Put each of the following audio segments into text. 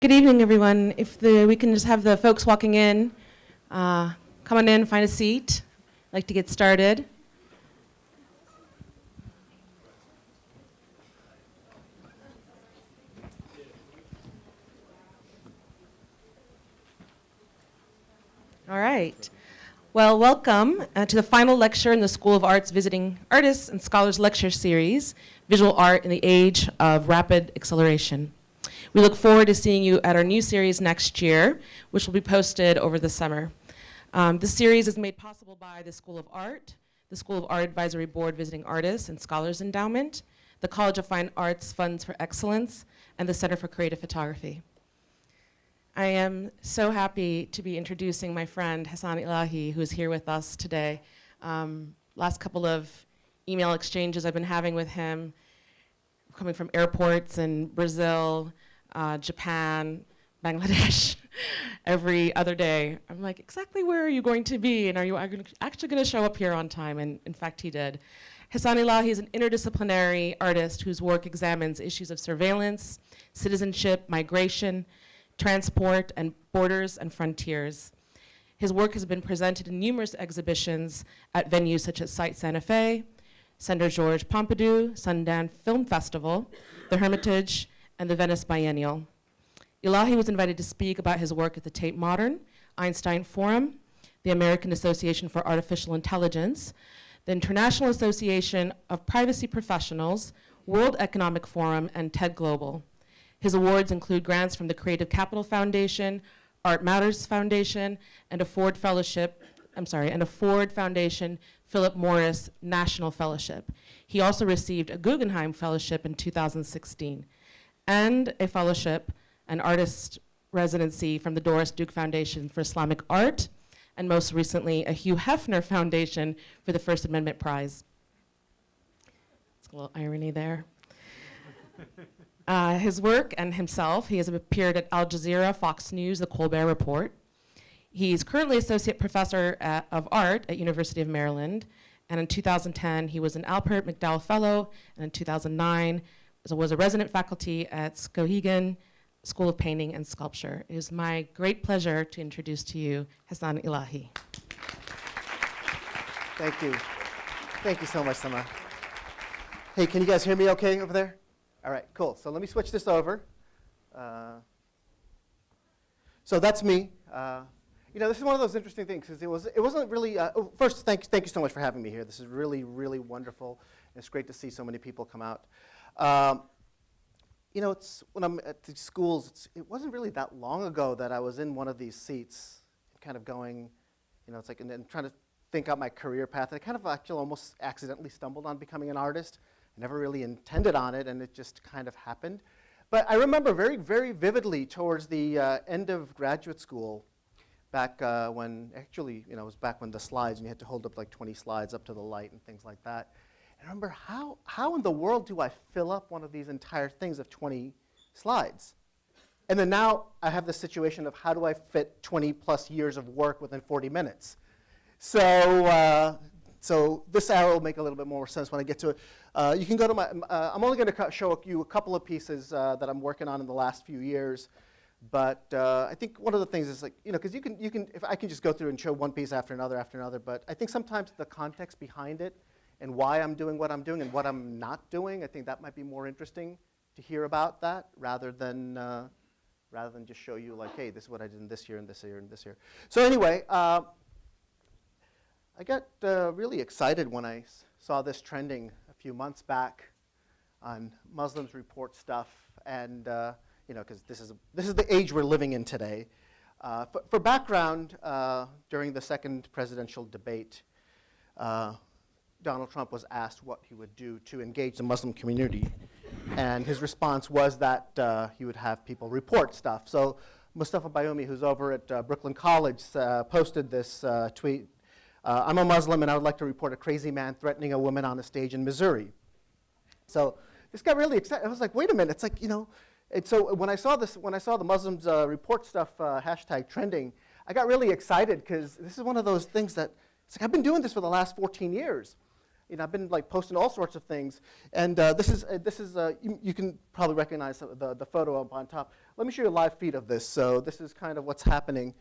Good evening, everyone. If we can just have the folks walking in, come on in, find a seat. I'd like to get started. All right. Well, welcome to the final lecture in the School of Art's Visiting Artists and Scholars Lecture Series, Visual Art in the Age of Rapid Acceleration. We look forward to seeing you at our new series next year, which will be posted over the summer. This series is made possible by the School of Art, the School of Art Advisory Board Visiting Artists and Scholars Endowment, the College of Fine Arts Funds for Excellence, and the Center for Creative Photography. I am so happy to be introducing my friend Hasan Elahi, who is here with us today. Last couple of email exchanges I've been having with him, coming from airports in Brazil, Japan, Bangladesh, every other day. I'm like, exactly where are you going to be? And are you actually going to show up here on time? And in fact, he did. Hasan Elahi is an interdisciplinary artist whose work examines issues of surveillance, citizenship, migration, transport, and borders and frontiers. His work has been presented in numerous exhibitions at venues such as Site Santa Fe, Center Georges Pompidou, Sundance Film Festival, the Hermitage, and the Venice Biennale. Elahi was invited to speak about his work at the Tate Modern, Einstein Forum, the American Association for Artificial Intelligence, the International Association of Privacy Professionals, World Economic Forum, and TED Global. His awards include grants from the Creative Capital Foundation, Art Matters Foundation, and a Ford Foundation Philip Morris National Fellowship. He also received a Guggenheim Fellowship in 2016, and a fellowship, an artist residency from the Doris Duke Foundation for Islamic Art, and most recently, a Hugh Hefner Foundation for the First Amendment Prize. It's a little irony there. His work and himself, he has appeared at Al Jazeera, Fox News, the Colbert Report. He's currently Associate Professor of Art at University of Maryland, and in 2010, he was an Alpert McDowell Fellow, and in 2009, was a resident faculty at Skowhegan School of Painting and Sculpture. It is my great pleasure to introduce to you Hasan Elahi. Thank you. Thank you so much, Sama. Hey, can you guys hear me okay over there? All right, cool. So let me switch this over. So that's me. This is one of those interesting things because it wasn't really. First, thank you so much for having me here. This is really, really wonderful. It's great to see so many people come out. It's when I'm at the schools. It wasn't really that long ago that I was in one of these seats, kind of going, it's like, and then trying to think out my career path. And I kind of actually almost accidentally stumbled on becoming an artist. I never really intended on it, and it just kind of happened. But I remember very, very vividly towards the end of graduate school, back when, actually, it was back when the slides, and you had to hold up like 20 slides up to the light and things like that. And I remember, how in the world do I fill up one of these entire things of 20 slides? And then now I have the situation of how do I fit 20 plus years of work within 40 minutes? So this arrow will make a little bit more sense when I get to it. You can go to my, I'm only going to show you a couple of pieces that I'm working on in the last few years. But I think one of the things is because you can, if I can just go through and show one piece after another, but I think sometimes the context behind it and why I'm doing what I'm doing and what I'm not doing, I think that might be more interesting to hear about that rather than just show you like, hey, this is what I did in this year and this year and this year. So anyway, I got really excited when I saw this trending a few months back on Muslims report stuff, and because this is the age we're living in today. For background, during the second presidential debate, Donald Trump was asked what he would do to engage the Muslim community, and his response was that he would have people report stuff. So Mustafa Bayoumi, who's over at Brooklyn College, posted this tweet. I'm a Muslim and I would like to report a crazy man threatening a woman on a stage in Missouri. So this got really excited. I was like, wait a minute, it's like, and so when I saw the Muslims report stuff hashtag trending, I got really excited because this is one of those things that, it's like I've been doing this for the last 14 years. I've been like posting all sorts of things, and this is you can probably recognize the photo up on top. Let me show you a live feed of this. So this is kind of what's happening.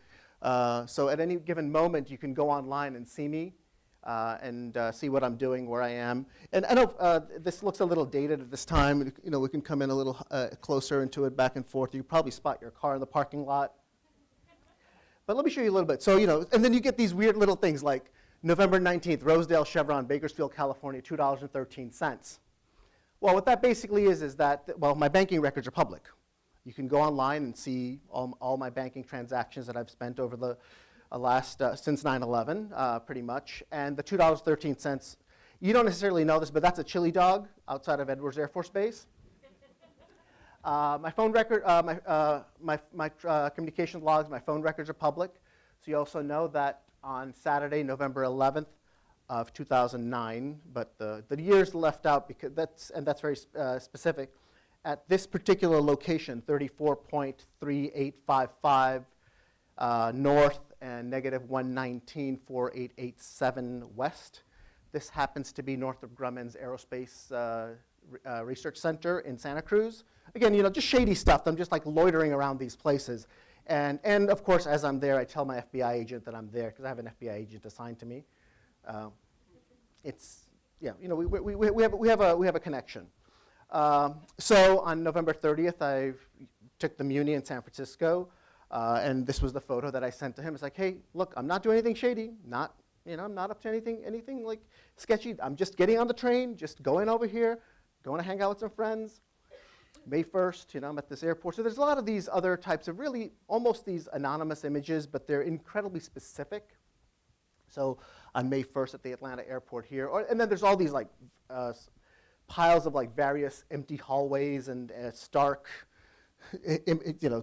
So at any given moment, you can go online and see me and see what I'm doing, where I am. And I know this looks a little dated at this time. We can come in a little closer into it, back and forth. You can probably spot your car in the parking lot. But let me show you a little bit. So and then you get these weird little things like November 19th, Rosedale Chevron, Bakersfield, California, $2.13. Well, what that basically is that, well, my banking records are public. You can go online and see all my banking transactions that I've spent over the last, since 9/11, pretty much. And the $2.13, you don't necessarily know this, but that's a chili dog outside of Edwards Air Force Base. My phone record, my communications logs, my phone records are public. So you also know that on Saturday, November 11th of 2009, but the year's left out because that's very specific. At this particular location, 34.3855 north and negative 119.4887 west. This happens to be north of Grumman's Aerospace Research Center in Santa Cruz. Again, just shady stuff. I'm just like loitering around these places. And of course, as I'm there, I tell my FBI agent that I'm there because I have an FBI agent assigned to me. We have a connection. So on November 30th, I took the Muni in San Francisco, and this was the photo that I sent to him. It's like, hey, look, I'm not doing anything shady. I'm not up to anything like sketchy. I'm just getting on the train, just going over here, going to hang out with some friends. May 1st, I'm at this airport. So there's a lot of these other types of really almost these anonymous images, but they're incredibly specific. So on May 1st at the Atlanta airport here, and then there's all these like piles of like various empty hallways and stark,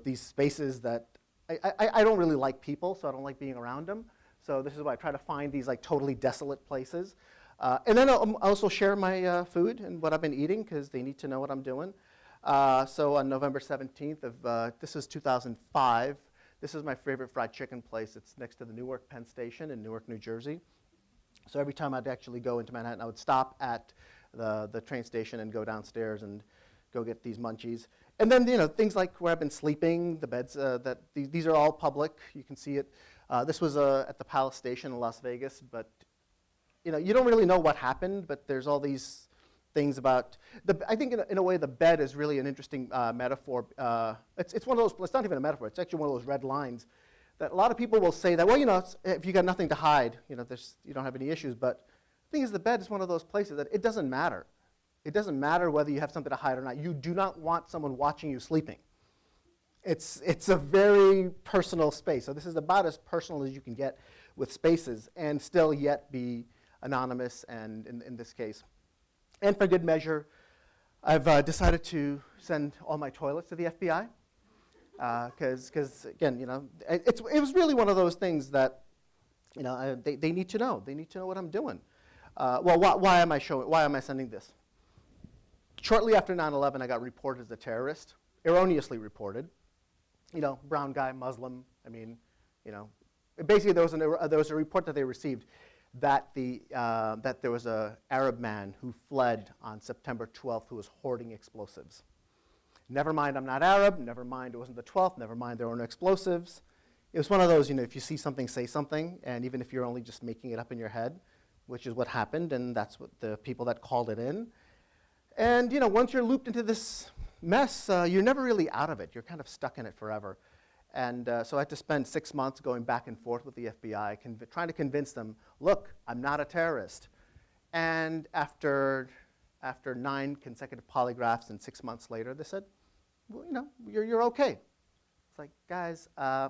these spaces that I don't really like people, so I don't like being around them. So this is why I try to find these like totally desolate places. And then I'll also share my food and what I've been eating because they need to know what I'm doing. So on November 17th of, this is 2005, this is my favorite fried chicken place. It's next to the Newark Penn Station in Newark, New Jersey. So every time I'd actually go into Manhattan, I would stop at the train station and go downstairs and go get these munchies. And then, things like where I've been sleeping, the beds, these are all public. You can see it. This was at the Palace Station in Las Vegas, but, you don't really know what happened, but there's all these things about, I think in a way the bed is really an interesting metaphor. It's one of those, it's not even a metaphor, it's actually one of those red lines that a lot of people will say that, well, if you got nothing to hide, you don't have any issues, but the thing is the bed is one of those places that it doesn't matter. It doesn't matter whether you have something to hide or not. You do not want someone watching you sleeping. It's a very personal space. So this is about as personal as you can get with spaces and still yet be anonymous and in this case. And for good measure, I've decided to send all my toilets to the FBI because again, it was really one of those things that, they need to know. They need to know what I'm doing. Why am I sending this? Shortly after 9/11, I got reported as a terrorist, erroneously reported. Brown guy, Muslim. Basically there was a report that they received that there was an Arab man who fled on September 12th who was hoarding explosives. Never mind, I'm not Arab. Never mind, it wasn't the 12th. Never mind, there were no explosives. It was one of those, if you see something, say something, and even if you're only just making it up in your head, which is what happened, and that's what the people that called it in. And once you're looped into this mess, you're never really out of it. You're kind of stuck in it forever. And so I had to spend 6 months going back and forth with the FBI, trying to convince them, look, I'm not a terrorist. And after 9 consecutive polygraphs and 6 months later, they said, well, you're okay. It's like, guys, I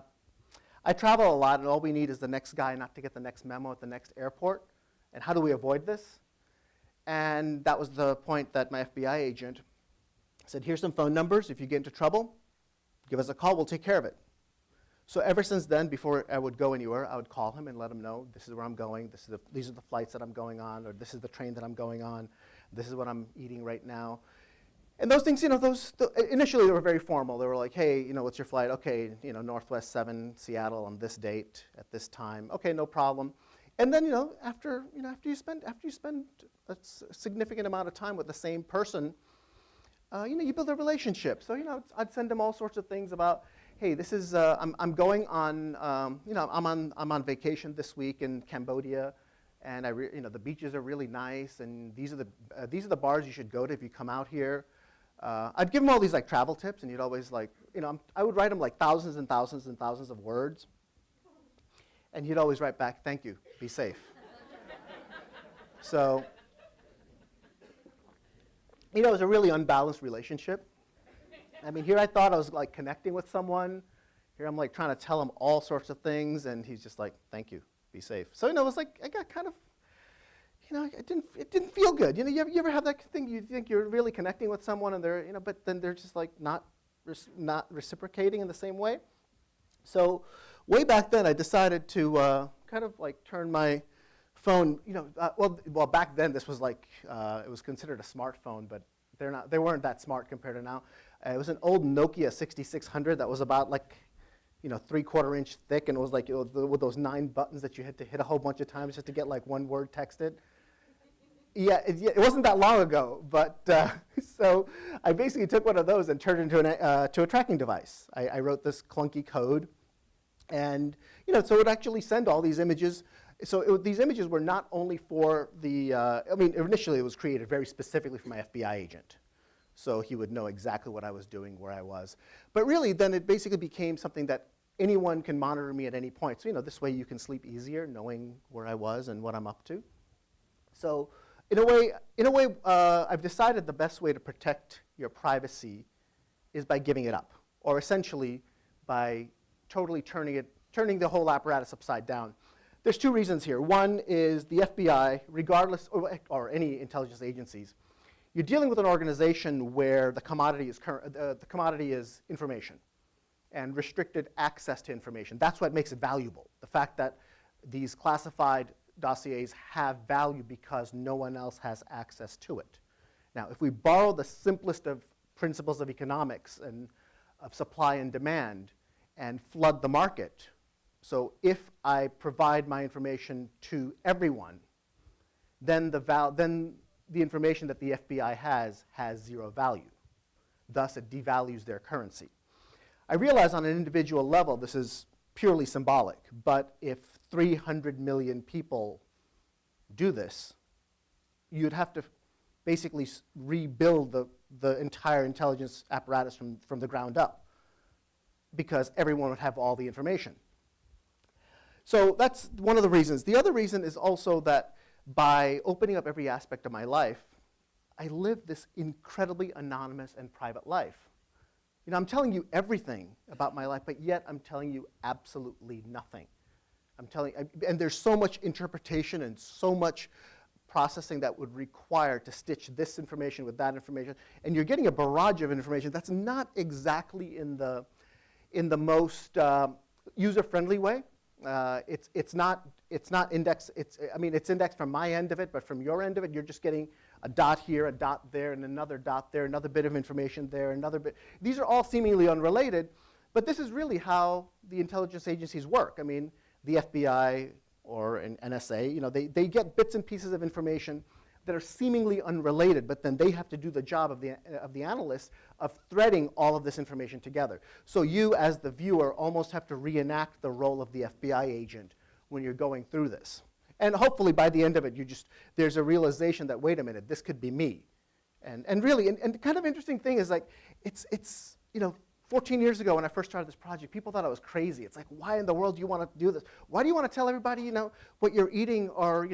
travel a lot, and all we need is the next guy not to get the next memo at the next airport. And how do we avoid this? And that was the point that my FBI agent said, here's some phone numbers. If you get into trouble, give us a call. We'll take care of it. So ever since then, before I would go anywhere, I would call him and let him know, this is where I'm going. These are the flights that I'm going on, or this is the train that I'm going on. This is what I'm eating right now. And those things, initially they were very formal. They were like, hey, what's your flight? Okay, Northwest 7, Seattle on this date at this time. Okay, no problem. And then, after you spend a significant amount of time with the same person, you build a relationship. So, I'd send them all sorts of things about, hey, this is, I'm going on, I'm on vacation this week in Cambodia, and the beaches are really nice, and these are the bars you should go to if you come out here. I'd give them all these like travel tips, and you'd always like, I would write them like thousands and thousands and thousands of words, and he'd always write back, thank you, be safe. So, it was a really unbalanced relationship. I mean, here I thought I was like connecting with someone. Here I'm like trying to tell him all sorts of things, and he's just like, thank you, be safe. So, it was like, I got kind of, it didn't feel good. You ever have that thing, you think you're really connecting with someone, and they're, but then they're just like not reciprocating in the same way. So, way back then, I decided to kind of like turn my phone, well, back then this was like, it was considered a smartphone, but they weren't that smart compared to now. It was an old Nokia 6600 that was about like, 3/4 inch thick, and it was like with those 9 buttons that you had to hit a whole bunch of times just to get like one word texted. Yeah, it wasn't that long ago, but so I basically took one of those and turned it into to a tracking device. I wrote this clunky code, and so it would actually send all these images. So these images were not only for the, initially it was created very specifically for my FBI agent. So he would know exactly what I was doing, where I was. But really, then it basically became something that anyone can monitor me at any point. So this way you can sleep easier knowing where I was and what I'm up to. So in a way, I've decided the best way to protect your privacy is by giving it up, or essentially by totally turning the whole apparatus upside down. There's 2 reasons here. One is the FBI, regardless, or any intelligence agencies, you're dealing with an organization where the commodity is information and restricted access to information. That's what makes it valuable. The fact that these classified dossiers have value because no one else has access to it. Now, if we borrow the simplest of principles of economics and of supply and demand and flood the market, so if I provide my information to everyone, then the information that the FBI has 0 value. Thus, it devalues their currency. I realize on an individual level this is purely symbolic, but if 300 million people do this, you'd have to basically rebuild the entire intelligence apparatus from the ground up, because everyone would have all the information. So that's one of the reasons. The other reason is also that by opening up every aspect of my life, I live this incredibly anonymous and private life. I'm telling you everything about my life, but yet I'm telling you absolutely nothing. And there's so much interpretation and so much processing that would require to stitch this information with that information, and you're getting a barrage of information that's not exactly in the most user-friendly way. It's not indexed. It's indexed from my end of it, but from your end of it, you're just getting a dot here, a dot there, and another dot there, another bit of information there, another bit. These are all seemingly unrelated, but this is really how the intelligence agencies work. The FBI or an NSA, they get bits and pieces of information that are seemingly unrelated, but then they have to do the job of the analyst of threading all of this information together. So you, as the viewer, almost have to reenact the role of the FBI agent when you're going through this. And hopefully by the end of it, there's a realization that, wait a minute, this could be me. And really, and the kind of interesting thing is like, it's 14 years ago when I first started this project, people thought I was crazy. It's like, why in the world do you want to do this? Why do you want to tell everybody, what you're eating, or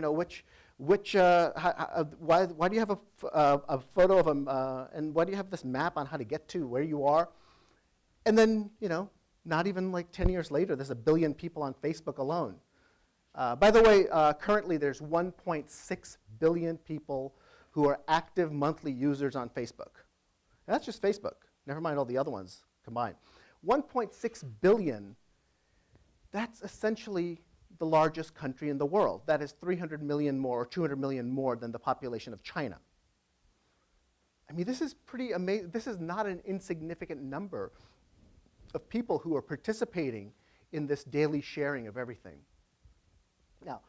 why do you have a photo of them, and why do you have this map on how to get to where you are? And then, not even like 10 years later, there's 1 billion people on Facebook alone. By the way, currently there's 1.6 billion people who are active monthly users on Facebook. And that's just Facebook, never mind all the other ones combined. 1.6 billion, that's essentially the largest country in the world. That is 300 million more or 200 million more than the population of China. This is pretty amazing. This is not an insignificant number of people who are participating in this daily sharing of everything. Now,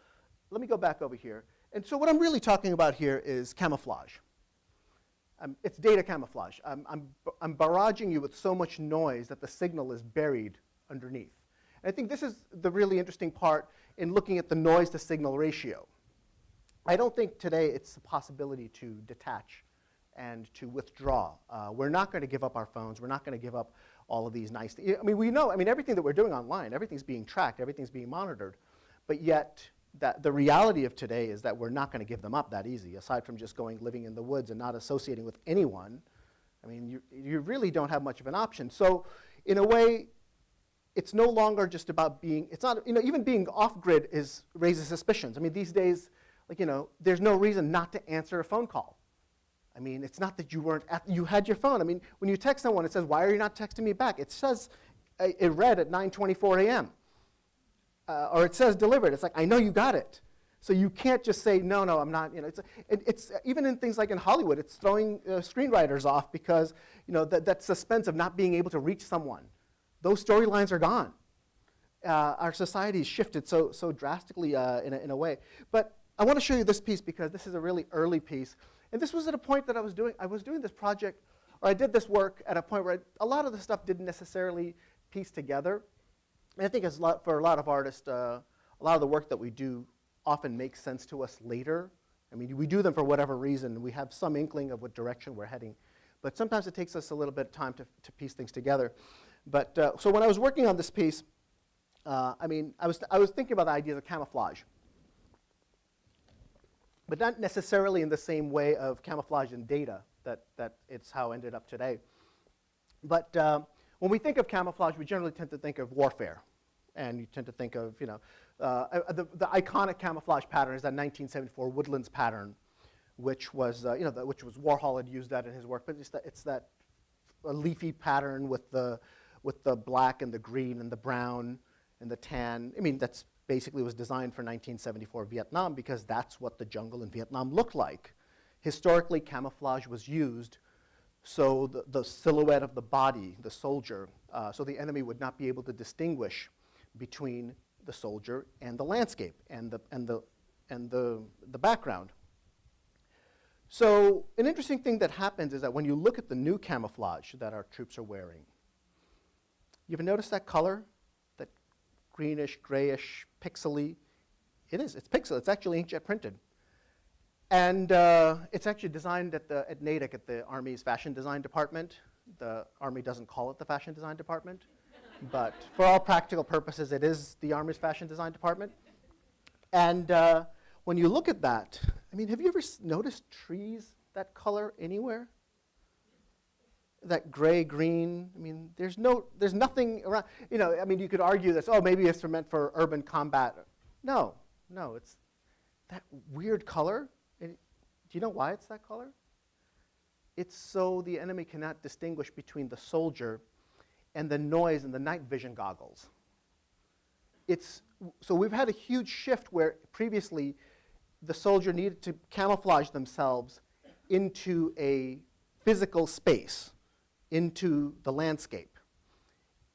let me go back over here. And so what I'm really talking about here is camouflage. It's data camouflage. I'm barraging you with so much noise that the signal is buried underneath. And I think this is the really interesting part in looking at the noise to signal ratio. I don't think today it's a possibility to detach and to withdraw. We're not going to give up our phones. We're not going to give up all of these nice things. I mean, we know, everything that we're doing online, everything's being tracked, everything's being monitored. But yet, the reality of today is that we're not going to give them up that easy, aside from just living in the woods and not associating with anyone. I mean, you really don't have much of an option. So, in a way, it's no longer just about being, it's not, even being off-grid raises suspicions. I mean, these days, there's no reason not to answer a phone call. I mean, it's not that you had your phone. I mean, when you text someone, it says, why are you not texting me back? It says, it read at 9:24 a.m. Or it says delivered. It's like, I know you got it. So you can't just say, no, I'm not. It's even in things like in Hollywood, it's throwing screenwriters off because that suspense of not being able to reach someone. Those storylines are gone. Our society has shifted so drastically in a way. But I want to show you this piece because this is a really early piece. And this was at a point that I was doing this project, or I did this work at a point where a lot of the stuff didn't necessarily piece together. And I think for a lot of artists, a lot of the work that we do often makes sense to us later. I mean, we do them for whatever reason, and we have some inkling of what direction we're heading. But sometimes it takes us a little bit of time to piece things together. But so when I was working on this piece, I was thinking about the ideas of camouflage. But not necessarily in the same way of camouflage in data that it's how it ended up today. But when we think of camouflage, we generally tend to think of warfare. And you tend to think of, the iconic camouflage pattern is that 1974 Woodlands pattern, which was, which was Warhol had used that in his work. But it's that a leafy pattern with the black and the green and the brown and the tan. I mean, that's basically was designed for 1974 Vietnam because that's what the jungle in Vietnam looked like. Historically, camouflage was used so the silhouette of the body, the soldier, so the enemy would not be able to distinguish between the soldier and the landscape and the background. So an interesting thing that happens is that when you look at the new camouflage that our troops are wearing, you ever notice that color? That greenish, grayish, pixely? It's pixel. It's actually inkjet printed. And it's actually designed at NATIC, at the Army's fashion design department. The Army doesn't call it the fashion design department. But for all practical purposes, it is the Army's fashion design department. And when you look at that, I mean, have you ever noticed trees that color anywhere? That gray, green, I mean, there's nothing around. I mean, you could argue this, maybe it's meant for urban combat. No, it's that weird color. And do you know why it's that color? It's so the enemy cannot distinguish between the soldier and the noise and the night vision goggles. So we've had a huge shift where previously the soldier needed to camouflage themselves into a physical space, into the landscape.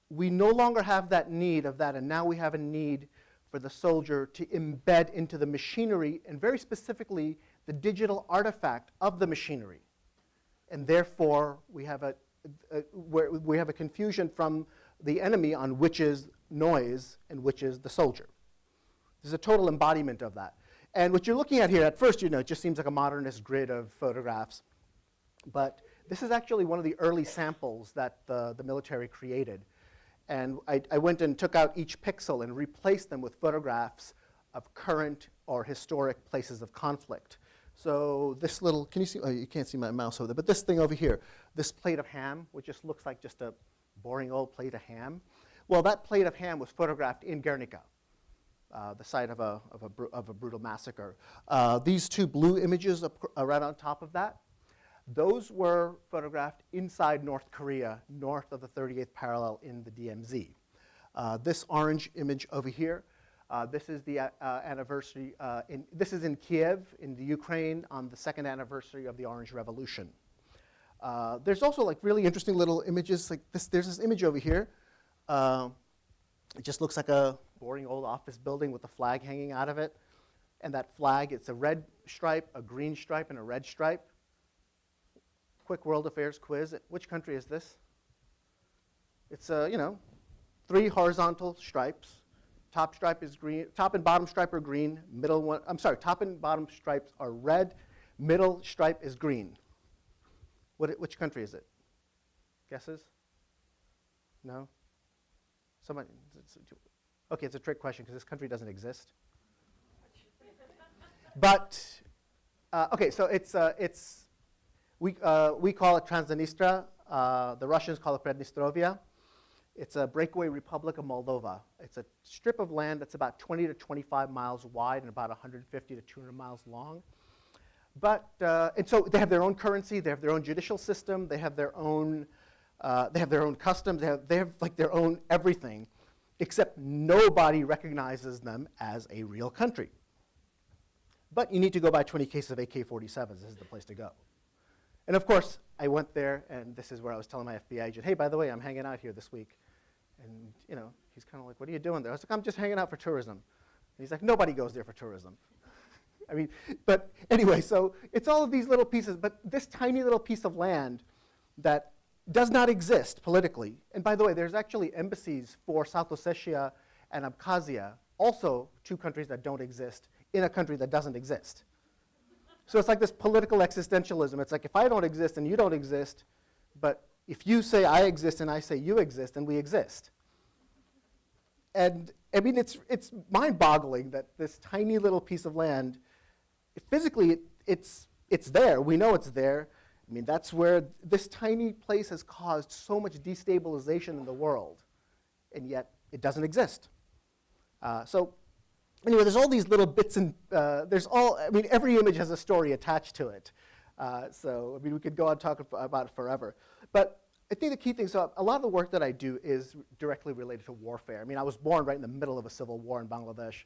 We no longer have that need of that, and now we have a need for the soldier to embed into the machinery, and very specifically, the digital artifact of the machinery. And therefore, we have a confusion from the enemy on which is noise and which is the soldier. There's a total embodiment of that. And what you're looking at here, at first, it just seems like a modernist grid of photographs. But this is actually one of the early samples that the military created. And I went and took out each pixel and replaced them with photographs of current or historic places of conflict. So this little, can you see, you can't see my mouse over there, but this thing over here, this plate of ham, which just looks like just a boring old plate of ham. Well, that plate of ham was photographed in Guernica, the site of a brutal massacre. These two blue images right on top of that, those were photographed inside North Korea, north of the 38th parallel in the DMZ. This orange image over here, this is the anniversary, this is in Kiev, in the Ukraine, on the second anniversary of the Orange Revolution. There's also like really interesting little images, like this. There's this image over here. It just looks like a boring old office building with a flag hanging out of it. And that flag, it's a red stripe, a green stripe, and a red stripe. Quick world affairs quiz. Which country is this? It's, 3 horizontal stripes. Top stripe is green. Top and bottom stripe are green. Top and bottom stripes are red. Middle stripe is green. Which country is it? Guesses? No? Somebody? Okay, it's a trick question because this country doesn't exist. But okay, so we call it Transnistria. The Russians call it Prednistrovia. It's a breakaway republic of Moldova. It's a strip of land that's about 20 to 25 miles wide and about 150 to 200 miles long. But and so they have their own currency. They have their own judicial system. They have their own customs. They have like their own everything, except nobody recognizes them as a real country. But you need to go buy 20 cases of AK-47s. This is the place to go. And of course, I went there, and this is where I was telling my FBI agent, hey, by the way, I'm hanging out here this week. And he's kind of like, what are you doing there? I was like, I'm just hanging out for tourism. And he's like, nobody goes there for tourism. I mean, but anyway, so it's all of these little pieces, but this tiny little piece of land that does not exist politically. And by the way, there's actually embassies for South Ossetia and Abkhazia, also 2 countries that don't exist, in a country that doesn't exist. So it's like this political existentialism. It's like if I don't exist and you don't exist, but if you say I exist and I say you exist, then we exist. And I mean, it's mind-boggling that this tiny little piece of land, physically, it's there. We know it's there. I mean, that's where this tiny place has caused so much destabilization in the world, and yet it doesn't exist. So anyway, there's all these little bits and every image has a story attached to it. So, I mean, we could go on talking about it forever. But I think the key thing, so a lot of the work that I do is directly related to warfare. I mean, I was born right in the middle of a civil war in Bangladesh.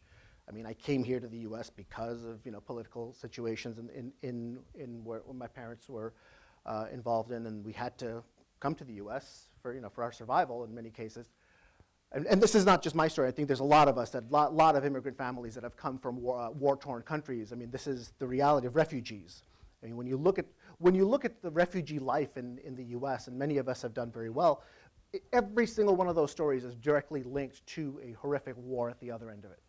I mean, I came here to the US because of, political situations in where my parents were involved in, and we had to come to the US for our survival in many cases. And this is not just my story. I think there's a lot of us, a lot of immigrant families that have come from war-torn countries. I mean, this is the reality of refugees. I mean, when you look at the refugee life in the U.S., and many of us have done very well, every single one of those stories is directly linked to a horrific war at the other end of it.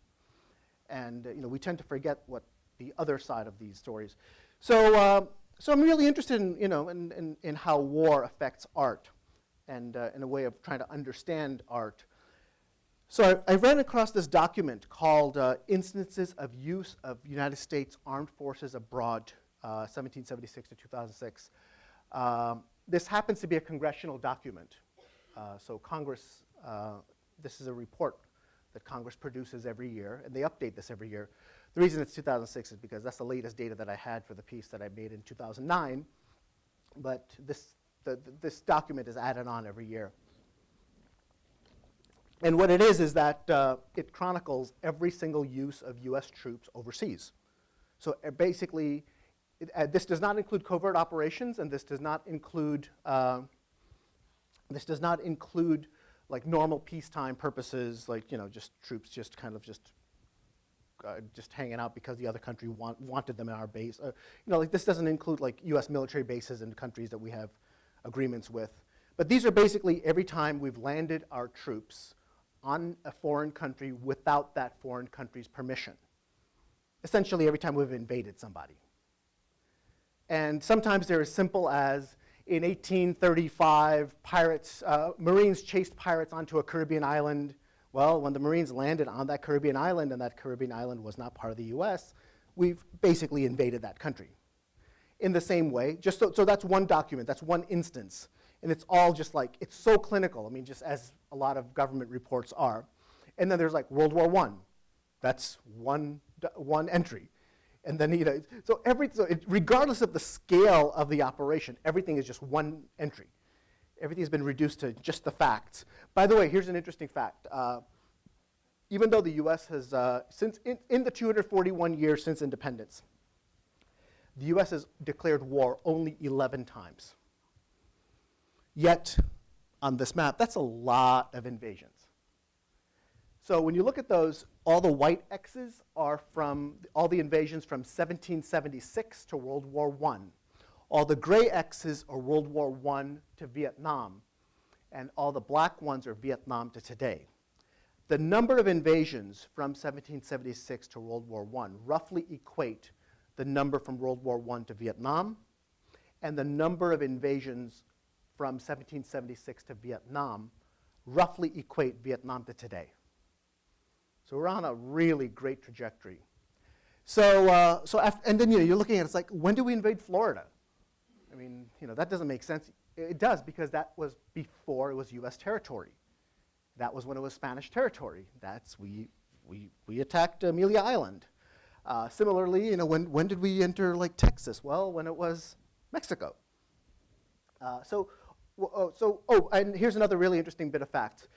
And we tend to forget what the other side of these stories. So I'm really interested in how war affects art, and in a way of trying to understand art. So I ran across this document called Instances of Use of United States Armed Forces Abroad, 1776 to 2006. This happens to be a congressional document. So Congress, this is a report that Congress produces every year, and they update this every year. The reason it's 2006 is because that's the latest data that I had for the piece that I made in 2009. But this document is added on every year. And what it is that it chronicles every single use of US troops overseas. So basically, this does not include covert operations, and this does not include like normal peacetime purposes, like just troops just hanging out because the other country wanted them in our base. Like this doesn't include like US military bases in countries that we have agreements with. But these are basically every time we've landed our troops on a foreign country without that foreign country's permission. Essentially every time we've invaded somebody. And sometimes they're as simple as in 1835, Marines chased pirates onto a Caribbean island. Well, when the Marines landed on that Caribbean island and that Caribbean island was not part of the US, we've basically invaded that country. In the same way, so that's one document, that's one instance. And it's all just like, it's so clinical, I mean, just as a lot of government reports are. And then there's like World War I. That's one entry. And then, regardless of the scale of the operation, everything is just one entry. Everything has been reduced to just the facts. By the way, here's an interesting fact. Even though the US has, in the 241 years since independence, the US has declared war only 11 times. Yet, on this map, that's a lot of invasions. So when you look at those, all the white X's are from all the invasions from 1776 to World War I. All the gray X's are World War I to Vietnam. And all the black ones are Vietnam to today. The number of invasions from 1776 to World War I roughly equate the number from World War I to Vietnam and the number of invasions from 1776 to Vietnam roughly equate Vietnam to today. So we're on a really great trajectory. And then you're looking at it, it's like, when do we invade Florida? I mean, that doesn't make sense. It does, because that was before it was U.S. territory. That was when it was Spanish territory. We attacked Amelia Island. Similarly, when did we enter like Texas? Well, when it was Mexico. And here's another really interesting bit of fact.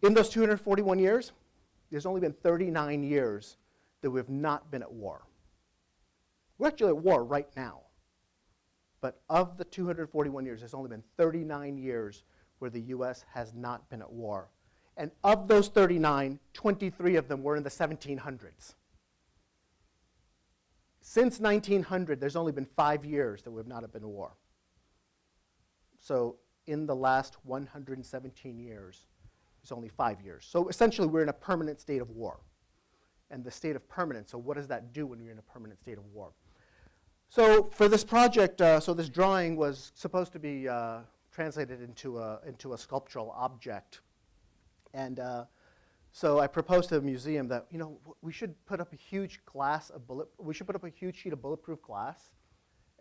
In those 241 years, there's only been 39 years that we've not been at war. We're actually at war right now. But of the 241 years, there's only been 39 years where the US has not been at war. And of those 39, 23 of them were in the 1700s. Since 1900, there's only been 5 years that we've not been at war. So in the last 117 years, it's only 5 years. So essentially, we're in a permanent state of war. And the state of permanence, so what does that do when you're in a permanent state of war? So for this project, so this drawing was supposed to be translated into a sculptural object. And so I proposed to the museum that, we should put up a huge sheet of bulletproof glass,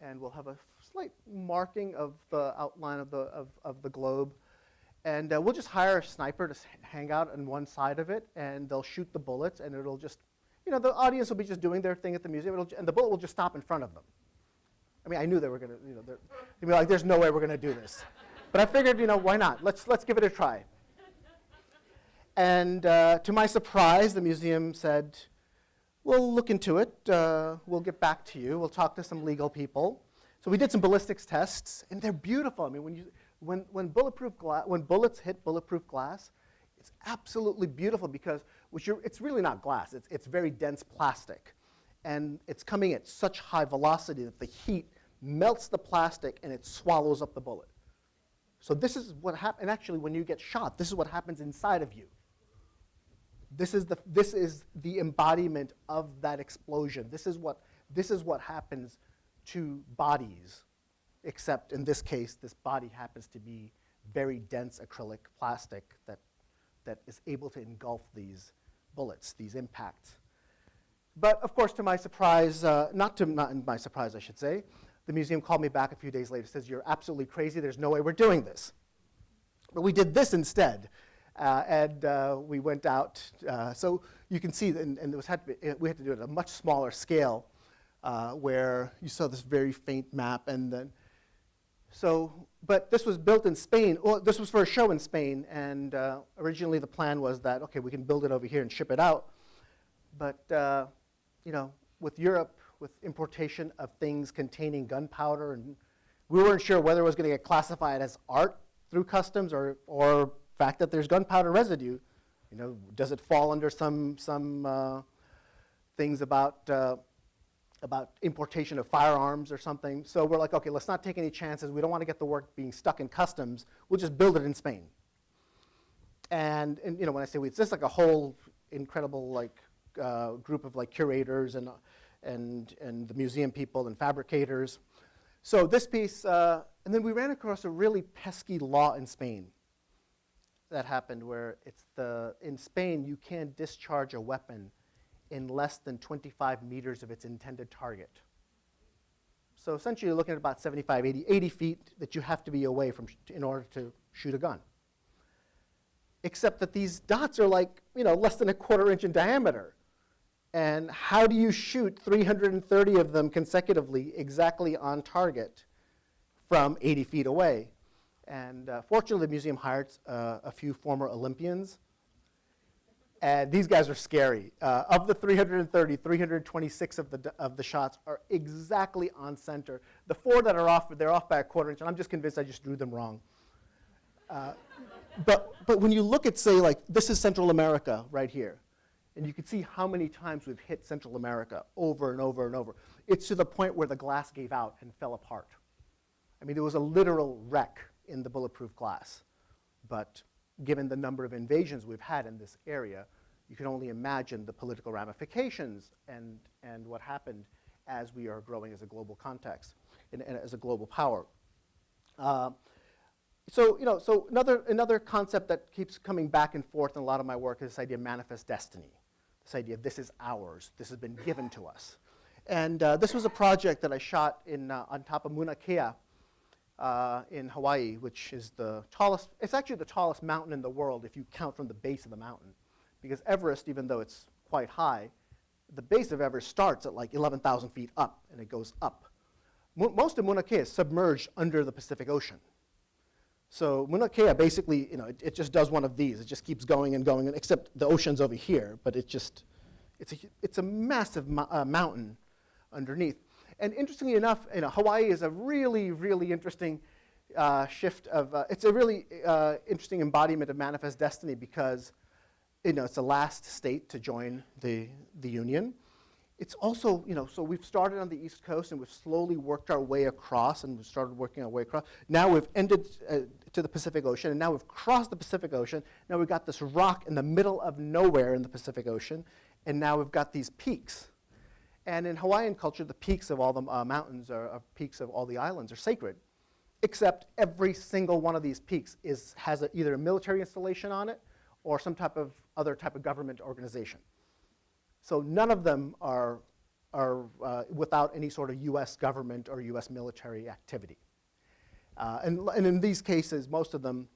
and we'll have a slight marking of the outline of the globe. And we'll just hire a sniper to hang out on one side of it, and they'll shoot the bullets, and it'll just, the audience will be just doing their thing at the museum, and the bullet will just stop in front of them. I mean, I knew they were going to, they'd be like, there's no way we're going to do this. But I figured, why not? Let's give it a try. And to my surprise, the museum said, we'll look into it. We'll get back to you. We'll talk to some legal people. So we did some ballistics tests, and they're beautiful. I mean, when bullets hit bulletproof glass, it's absolutely beautiful because it's really not glass. It's very dense plastic. And it's coming at such high velocity that the heat melts the plastic and it swallows up the bullet. So this is what happens. And actually, when you get shot, this is what happens inside of you. This is the embodiment of that explosion. This is what happens to bodies, except in this case, this body happens to be very dense acrylic plastic that is able to engulf these bullets, these impacts. But of course, to my surprise, not in my surprise, I should say, the museum called me back a few days later and says, you're absolutely crazy, there's no way we're doing this. But we did this instead. We went out, so you can see, and we had to do it at a much smaller scale, where you saw this very faint map, and then, but this was built in Spain. Well, this was for a show in Spain, and originally the plan was that, okay, we can build it over here and ship it out. But with Europe, with importation of things containing gunpowder, and we weren't sure whether it was going to get classified as art through customs or fact that there's gunpowder residue. Does it fall under some things about importation of firearms or something? So we're like, okay, let's not take any chances. We don't want to get the work being stuck in customs. We'll just build it in Spain. And when I say we, it's just like a whole incredible group of curators and the museum people and fabricators. So this piece, and then we ran across a really pesky law in Spain that happened where in Spain you can't discharge a weapon in less than 25 meters of its intended target. So essentially you're looking at about 75, 80 feet that you have to be away from in order to shoot a gun. Except that these dots are less than a 1/4 inch in diameter. And how do you shoot 330 of them consecutively exactly on target from 80 feet away? And fortunately, the museum hired a few former Olympians. And these guys are scary. Of the 330, 326 of the shots are exactly on center. The 4 that are off, they're off by a 1/4 inch. And I'm just convinced I just drew them wrong. but when you look at, say, like, this is Central America right here, and you can see how many times we've hit Central America over and over and over. It's to the point where the glass gave out and fell apart. I mean, there was a literal wreck in the bulletproof glass. But given the number of invasions we've had in this area, you can only imagine the political ramifications and what happened as we are growing as a global context and as a global power. So another concept that keeps coming back and forth in a lot of my work is this idea of manifest destiny. This idea of this is ours, this has been given to us. And this was a project that I shot on top of Mauna Kea in Hawaii, which is it's actually the tallest mountain in the world if you count from the base of the mountain. Because Everest, even though it's quite high, the base of Everest starts at like 11,000 feet up, and it goes up. Most of Mauna Kea is submerged under the Pacific Ocean. So Mauna Kea basically, it just does one of these. It just keeps going and going, except the ocean's over here, but it's a massive mountain underneath. And interestingly enough, Hawaii is a really, really interesting shift of, it's a really interesting embodiment of manifest destiny because it's the last state to join the Union. It's also, so we've started on the East Coast and we've slowly worked our way across and we've started working our way across. Now we've ended to the Pacific Ocean and now we've crossed the Pacific Ocean. Now we've got this rock in the middle of nowhere in the Pacific Ocean and now we've got these peaks. And in Hawaiian culture, the peaks of all the mountains or peaks of all the islands are sacred, except every single one of these peaks has either a military installation on it or some other type of government organization. So none of them are without any sort of US government or US military activity. And in these cases, most of them,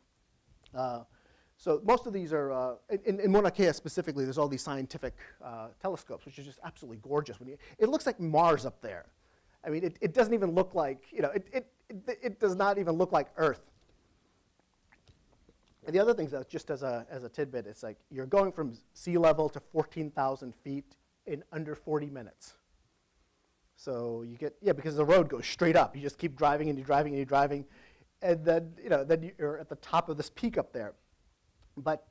so most of these are, in Mauna Kea specifically, there's all these scientific telescopes, which is just absolutely gorgeous. It looks like Mars up there. I mean, it doesn't even look like, it does not even look like Earth. And the other thing is, just as a tidbit, it's like you're going from sea level to 14,000 feet in under 40 minutes. So you get, because the road goes straight up. You just keep driving and you're driving and you're driving, and then you're at the top of this peak up there. But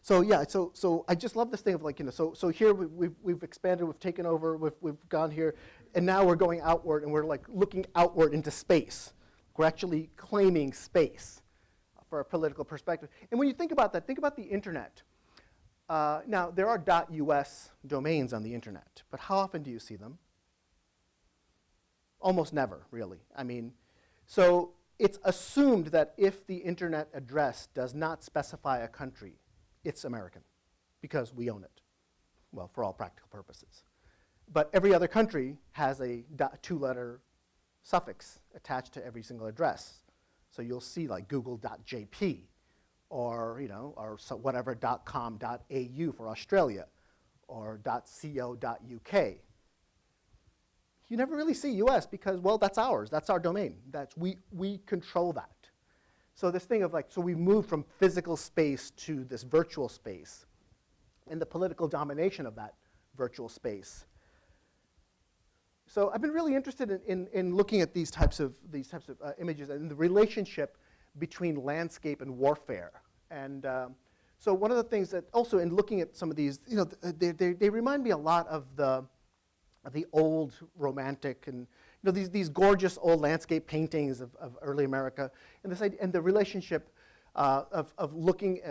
so I just love this thing of like, so here we've expanded, we've taken over, we've gone here, and now we're going outward and we're like looking outward into space. We're actually claiming space for a political perspective. And when you think about that, think about the internet. Now, there are .us domains on the internet, but how often do you see them? Almost never, really. I mean, so it's assumed that if the internet address does not specify a country, it's American, because we own it, well, for all practical purposes. But every other country has a two-letter suffix attached to every single address. So you'll see like google.jp or, or whatever .com.au for Australia or .co.uk. You never really see US because, well, that's ours. That's our domain. We control that. So this thing of like, so we moved from physical space to this virtual space and the political domination of that virtual space. So I've been really interested in looking at these types of images and the relationship between landscape and warfare. And so one of the things that also in looking at some of these, they remind me a lot of the old romantic and these gorgeous old landscape paintings of early America, and this idea, and the relationship of looking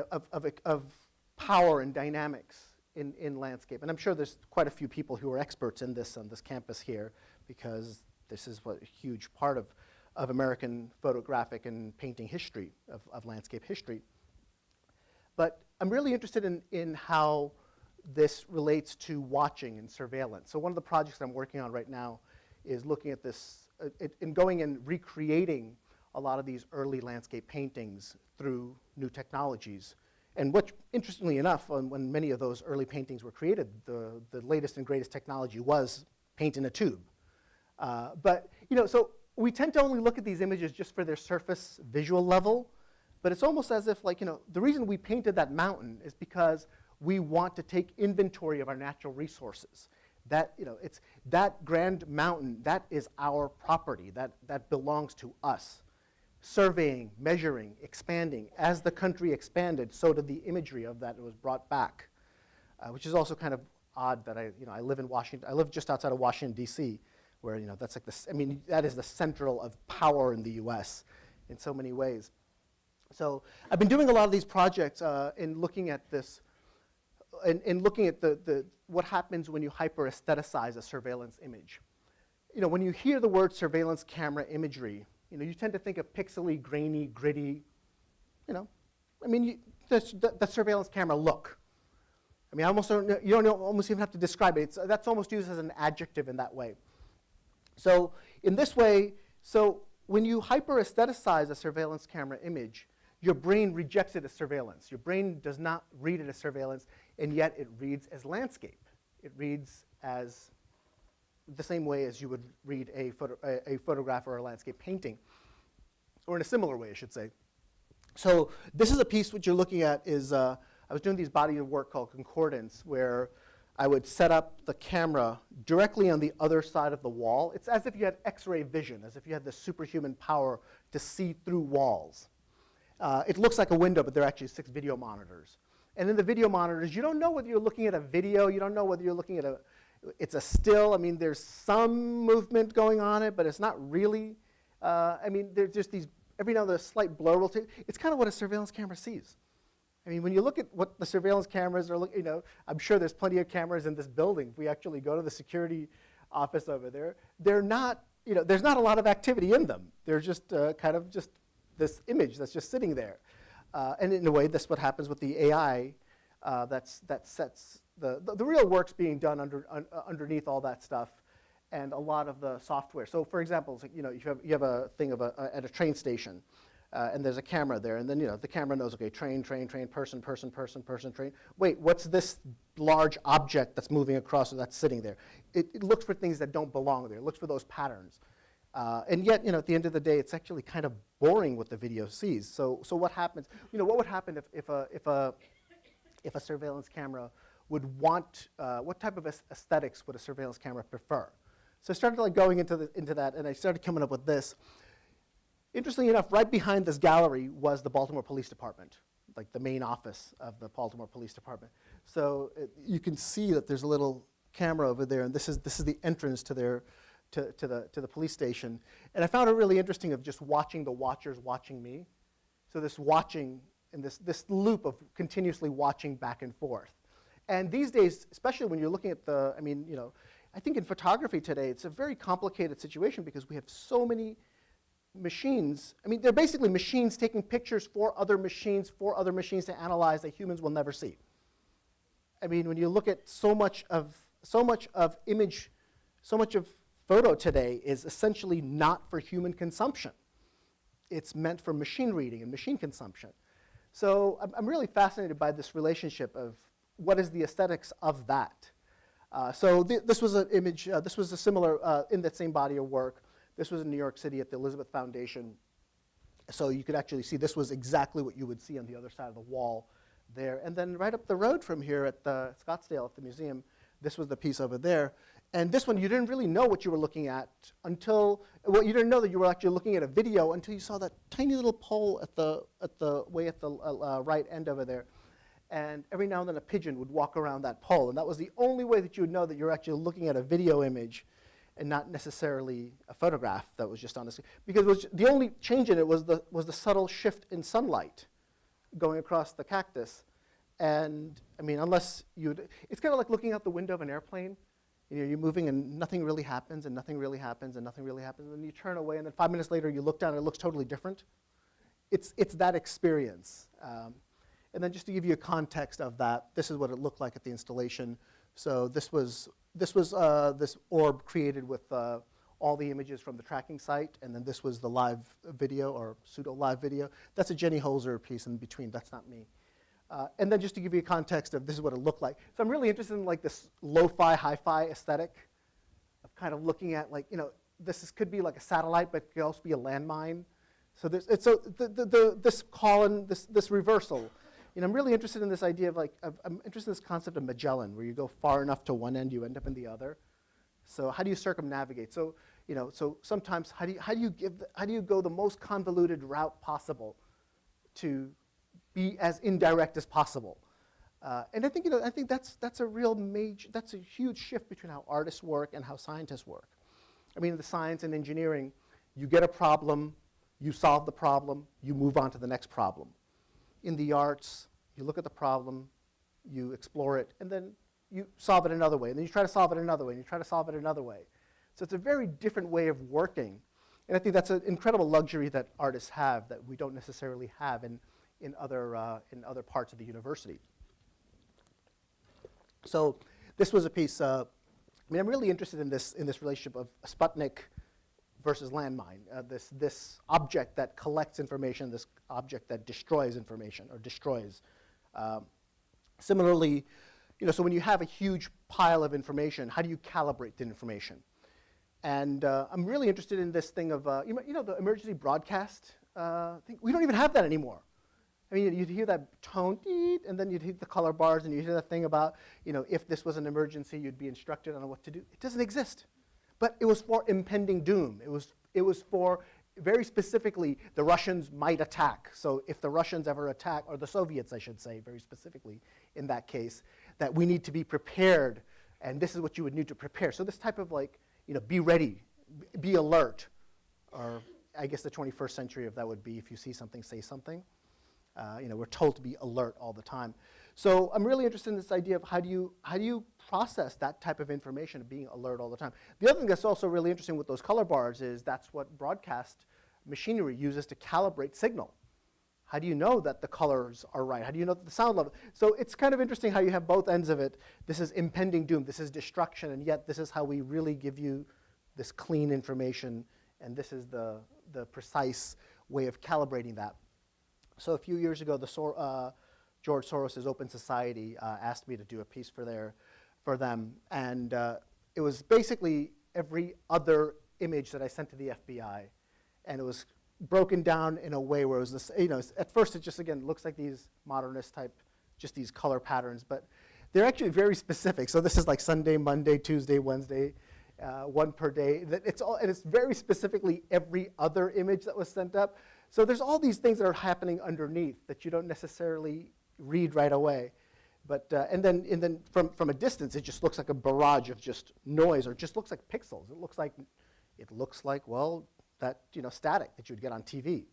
of power and dynamics in landscape. And I'm sure there's quite a few people who are experts in this on this campus here, because this is a huge part of American photographic and painting history, of landscape history. But I'm really interested in how this relates to watching and surveillance. So one of the projects that I'm working on right now is looking at this, and going and recreating a lot of these early landscape paintings through new technologies. And what, interestingly enough, when many of those early paintings were created, the latest and greatest technology was paint in a tube. But so we tend to only look at these images just for their surface visual level, but it's almost as if the reason we painted that mountain is because we want to take inventory of our natural resources. That, it's that grand mountain, that is our property, that belongs to us. surveying, measuring, expanding. As the country expanded, so did the imagery of that was brought back, which is also kind of odd that I live in Washington. I live just outside of Washington, D.C., where that's like this. I mean, that is the central of power in the U.S. in so many ways. So I've been doing a lot of these projects in looking at this, in looking at what happens when you hyper-aestheticize a surveillance image. When you hear the word surveillance camera imagery, you tend to think of pixely, grainy, gritty, I mean, the surveillance camera look. I mean, you don't almost even have to describe it. That's almost used as an adjective in that way. So in this way, when you hyper-aestheticize a surveillance camera image, your brain rejects it as surveillance. Your brain does not read it as surveillance, and yet it reads as landscape. It reads as the same way as you would read a photograph or a landscape painting, or in a similar way, I should say. So this is a piece which you're looking at is, I was doing these body of work called concordance, where I would set up the camera directly on the other side of the wall. It's as if you had X-ray vision, as if you had the superhuman power to see through walls. It looks like a window, but there are actually 6 video monitors. And in the video monitors, you don't know whether you're looking at a video, you don't know whether you're looking at it's a still. I mean, there's some movement going on it, but it's not really. I mean, there's just these, every now and then a slight blur will take. It's kind of what a surveillance camera sees. I mean, when you look at what the surveillance cameras are looking, I'm sure there's plenty of cameras in this building. If we actually go to the security office over there, they're not, there's not a lot of activity in them. They're just kind of just this image that's just sitting there. And in a way, that's what happens with the AI that sets the real work's being done underneath all that stuff, and a lot of the software. So, for example, it's like, you have a thing at a train station, and there's a camera there, and then the camera knows, okay, train, person, train. Wait, what's this large object that's moving across or that's sitting there? It looks for things that don't belong there. It looks for those patterns. And yet, at the end of the day, it's actually kind of boring what the video sees. So what happens? What would happen if a surveillance camera would want? What type of aesthetics would a surveillance camera prefer? So I started going into that, and I started coming up with this. Interestingly enough, right behind this gallery was the Baltimore Police Department, like the main office of the Baltimore Police Department. So you can see that there's a little camera over there, and this is the entrance to their. To the police station. And I found it really interesting of just watching the watchers watching me. So this watching and this loop of continuously watching back and forth. And these days, especially when you're looking at I think in photography today, it's a very complicated situation because we have so many machines. I mean, they're basically machines taking pictures for other machines to analyze that humans will never see. I mean, when you look at so much of image, so much of photo today is essentially not for human consumption. It's meant for machine reading and machine consumption. So I'm really fascinated by this relationship of what is the aesthetics of that. This was an image, this was a similar, in that same body of work. This was in New York City at the Elizabeth Foundation. So you could actually see this was exactly what you would see on the other side of the wall there. And then right up the road from here at the Scottsdale at the museum, this was the piece over there. And this one, you didn't really know what you were looking at until, well, you didn't know that you were actually looking at a video until you saw that tiny little pole at the right end over there. And every now and then a pigeon would walk around that pole. And that was the only way that you would know that you're actually looking at a video image and not necessarily a photograph that was just on the screen. Because the only change in it was the subtle shift in sunlight going across the cactus. And I mean, it's kind of like looking out the window of an airplane. You're moving and nothing really happens, and nothing really happens, and nothing really happens. And then you turn away, and then 5 minutes later, you look down, and it looks totally different. It's that experience. And then just to give you a context of that, this is what it looked like at the installation. So this was this orb created with all the images from the tracking site, and then this was the live video or pseudo-live video. That's a Jenny Holzer piece in between. That's not me. And then just to give you a context of this is what it looked like. So I'm really interested in this lo-fi, hi-fi aesthetic of kind of looking at this could be like a satellite, but it could also be a landmine. So this reversal. I'm really interested in this idea of I'm interested in this concept of Magellan, where you go far enough to one end, you end up in the other. So how do you circumnavigate? So So sometimes how do you go the most convoluted route possible to be as indirect as possible? And I think that's a real that's a huge shift between how artists work and how scientists work. I mean, in the science and engineering, you get a problem, you solve the problem, you move on to the next problem. In the arts, you look at the problem, you explore it, and then you solve it another way, and then you try to solve it another way, and you try to solve it another way. So it's a very different way of working. And I think that's an incredible luxury that artists have that we don't necessarily have in other parts of the university. So this was a piece, I'm really interested in this relationship of Sputnik versus Landmine, this object that collects information, this object that destroys information, or destroys. Similarly, so when you have a huge pile of information, how do you calibrate the information? And I'm really interested in this thing of, the emergency broadcast thing. We don't even have that anymore. I mean, you'd hear that tone, and then you'd hit the color bars, and you'd hear that thing about, if this was an emergency, you'd be instructed on what to do. It doesn't exist. But it was for impending doom. It was for, very specifically, the Russians might attack. So if the Russians ever attack, or the Soviets, I should say, very specifically in that case, that we need to be prepared, and this is what you would need to prepare. So this type of be ready, be alert, or I guess the 21st century of that would be if you see something, say something. We're told to be alert all the time. So I'm really interested in this idea of how do you process that type of information of being alert all the time. The other thing that's also really interesting with those color bars is that's what broadcast machinery uses to calibrate signal. How do you know that the colors are right? How do you know that the sound level? So it's kind of interesting how you have both ends of it. This is impending doom, this is destruction, and yet this is how we really give you this clean information, and this is the precise way of calibrating that. So a few years ago, George Soros' Open Society asked me to do a piece for them, and it was basically every other image that I sent to the FBI, and it was broken down in a way where it was this, at first it just, again, looks like these modernist type, just these color patterns, but they're actually very specific. So this is like Sunday, Monday, Tuesday, Wednesday, one per day. And it's very specifically every other image that was sent up. So there's all these things that are happening underneath that you don't necessarily read right away. But, and then from a distance, it just looks like a barrage of just noise, or just looks like pixels. It looks like, well, that static that you would get on TV.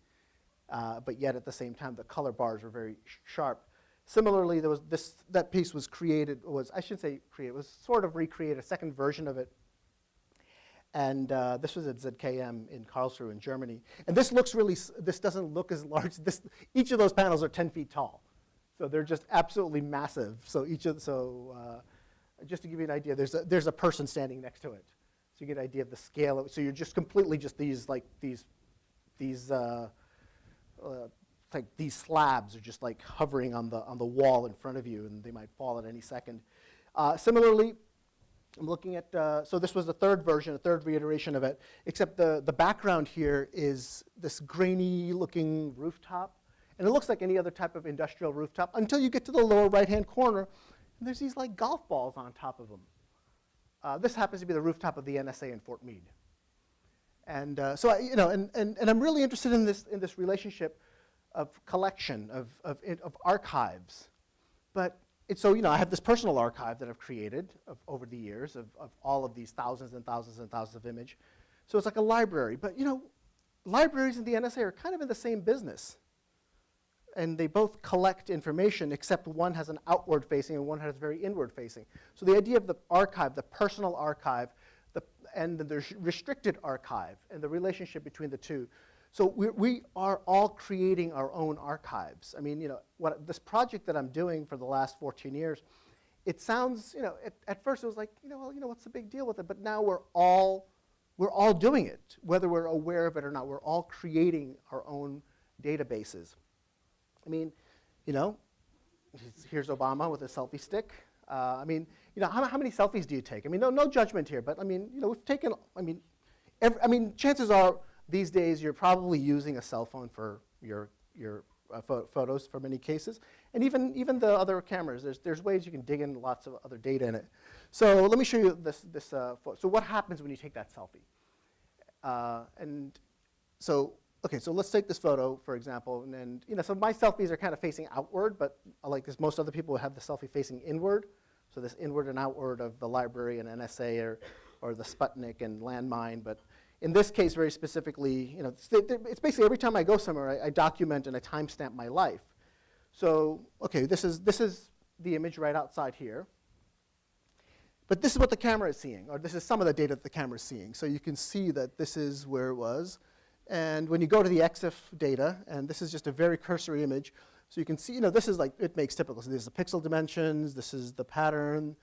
But yet at the same time, the color bars were very sharp. Similarly, there was that piece was created, was sort of recreated, a second version of it. And this was at ZKM in Karlsruhe in Germany. And this doesn't look as large. Each of those panels are 10 feet tall. So they're just absolutely massive. So just to give you an idea, there's a person standing next to it. So you get an idea of the scale. So you're just completely just these slabs are just like hovering on the wall in front of you, and they might fall at any second. Similarly, I'm looking at, so this was the third version, a third reiteration of it, except the background here is this grainy looking rooftop. And it looks like any other type of industrial rooftop until you get to the lower right-hand corner, and there's these like golf balls on top of them. This happens to be the rooftop of the NSA in Fort Meade. And so and I'm really interested in this relationship of collection, of archives. But I have this personal archive that I've created over the years of all of these thousands and thousands and thousands of images. So it's like a library. But libraries and the NSA are kind of in the same business. And they both collect information, except one has an outward facing and one has very inward facing. So the idea of the archive, the personal archive, and the restricted archive, and the relationship between the two. So we are all creating our own archives. I mean, this project that I'm doing for the last 14 years, it sounds, at first it was like, what's the big deal with it? But now we're all doing it, whether we're aware of it or not. We're all creating our own databases. I mean, here's Obama with a selfie stick. How many selfies do you take? I mean, no judgment here, but we've taken. Chances are these days you're probably using a cell phone for your photos for many cases, and even the other cameras. There's ways you can dig in lots of other data in it. So let me show you this photo. So what happens when you take that selfie? And so, okay, so let's take this photo, for example. And so my selfies are kind of facing outward, but like this, most other people have the selfie facing inward. So this inward and outward of the library and NSA or the Sputnik and Landmine. But in this case, very specifically, it's basically every time I go somewhere, I document and I timestamp my life. So, okay, this is the image right outside here. But this is what the camera is seeing, or this is some of the data that the camera is seeing. So you can see that this is where it was. And when you go to the Exif data, and this is just a very cursory image, so you can see, this is like, it makes typical. So there's the pixel dimensions, this is the pattern.